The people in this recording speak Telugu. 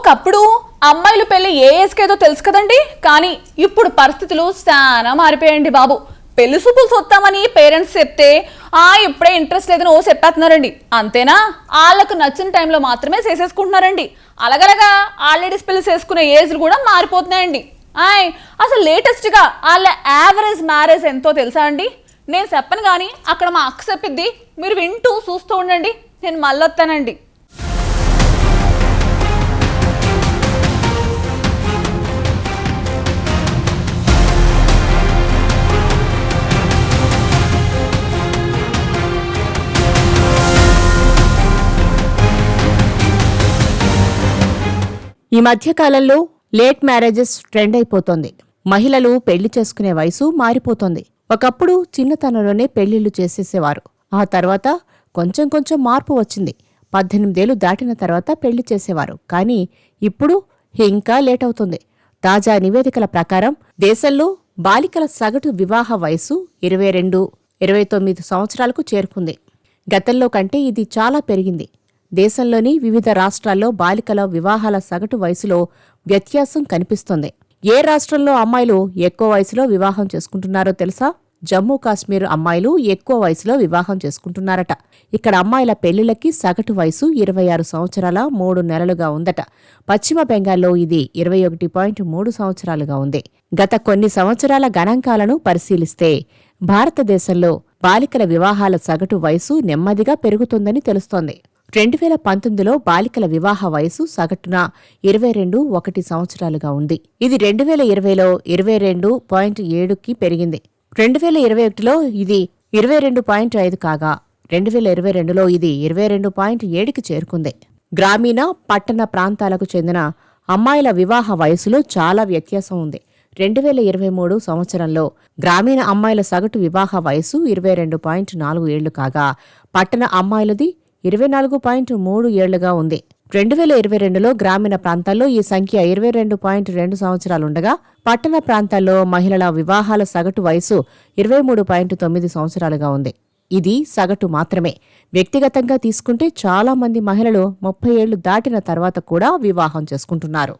ఒకప్పుడు అమ్మాయిలు పెళ్లి ఏ ఏజ్కేదో తెలుసు కదండి. కానీ ఇప్పుడు పరిస్థితులు చాలా మారిపోయాయండి బాబు. పెళ్లి సూపులు చూస్తామని పేరెంట్స్ చెప్తే ఇప్పుడే ఇంట్రెస్ట్ లేదని చెప్పేస్తున్నారండి. అంతేనా, వాళ్ళకు నచ్చిన టైంలో మాత్రమే చేసేసుకుంటున్నారండి. అలాగలగా ఆల్రెడీ పెళ్లి చేసుకునే ఏజ్లు కూడా మారిపోతున్నాయండి. అసలు లేటెస్ట్గా వాళ్ళ యావరేజ్ మ్యారేజ్ ఎంతో తెలుసా అండి? నేను చెప్పను కానీ అక్కడ మా అక్క చెప్పిద్ది, మీరు వింటూ చూస్తూ ఉండండి. నేను మళ్ళీ వస్తానండి. ఈ మధ్యకాలంలో లేట్ మ్యారేజెస్ ట్రెండ్ అయిపోతోంది. మహిళలు పెళ్లి చేసుకునే వయసు మారిపోతోంది. ఒకప్పుడు చిన్నతనంలోనే పెళ్లిళ్లు చేసేసేవారు. ఆ తర్వాత కొంచెం కొంచెం మార్పు వచ్చింది. 18 ఏళ్లు దాటిన తర్వాత పెళ్లి చేసేవారు. కానీ ఇప్పుడు ఇంకా లేట్ అవుతుంది. తాజా నివేదికల ప్రకారం దేశంలో బాలికల సగటు వివాహ వయసు 22-29 సంవత్సరాలకు చేరుకుంది. గతంలో కంటే ఇది చాలా పెరిగింది. దేశంలోని వివిధ రాష్ట్రాల్లో బాలికల వివాహాల సగటు వయసులో వ్యత్యాసం కనిపిస్తోంది. ఏ రాష్ట్రంలో అమ్మాయిలు ఎక్కువ వయసులో వివాహం చేసుకుంటున్నారో తెలుసా? జమ్మూ కాశ్మీర్ అమ్మాయిలు ఎక్కువ వయసులో వివాహం చేసుకుంటున్నారట. ఇక్కడ అమ్మాయిల పెళ్లిళ్లకి సగటు వయసు 26 సంవత్సరాల 3 నెలలుగా ఉందట. పశ్చిమ బెంగాల్లో ఇది 21.3 సంవత్సరాలుగా ఉంది. గత కొన్ని సంవత్సరాల గణాంకాలను పరిశీలిస్తే భారతదేశంలో బాలికల వివాహాల సగటు వయసు నెమ్మదిగా పెరుగుతుందని తెలుస్తోంది. 2019లో బాలికల వివాహ వయసు సగటున 22.1 సంవత్సరాలుగా ఉంది. ఇది 2020లో 22.7కి పెరిగింది. 2021లో ఇది 22.5 కాగా 2022లో ఇది 22.7కి చేరుకుంది. గ్రామీణ, పట్టణ ప్రాంతాలకు చెందిన అమ్మాయిల వివాహ వయసులో చాలా వ్యత్యాసం ఉంది. 2023 సంవత్సరంలో గ్రామీణ అమ్మాయిల సగటు వివాహ వయసు 22.4 ఏళ్లు కాగా పట్టణ అమ్మాయిలది 24.3 ఏళ్లుగా ఉంది. 2022లో గ్రామీణ ప్రాంతాల్లో ఈ సంఖ్య 22.2 సంవత్సరాలుండగా పట్టణ ప్రాంతాల్లో మహిళల వివాహాల సగటు వయసు 23.9 సంవత్సరాలుగా ఉంది. ఇది సగటు మాత్రమే. వ్యక్తిగతంగా తీసుకుంటే చాలా మంది మహిళలు 30 ఏళ్లు దాటిన తర్వాత కూడా వివాహం చేసుకుంటున్నారు.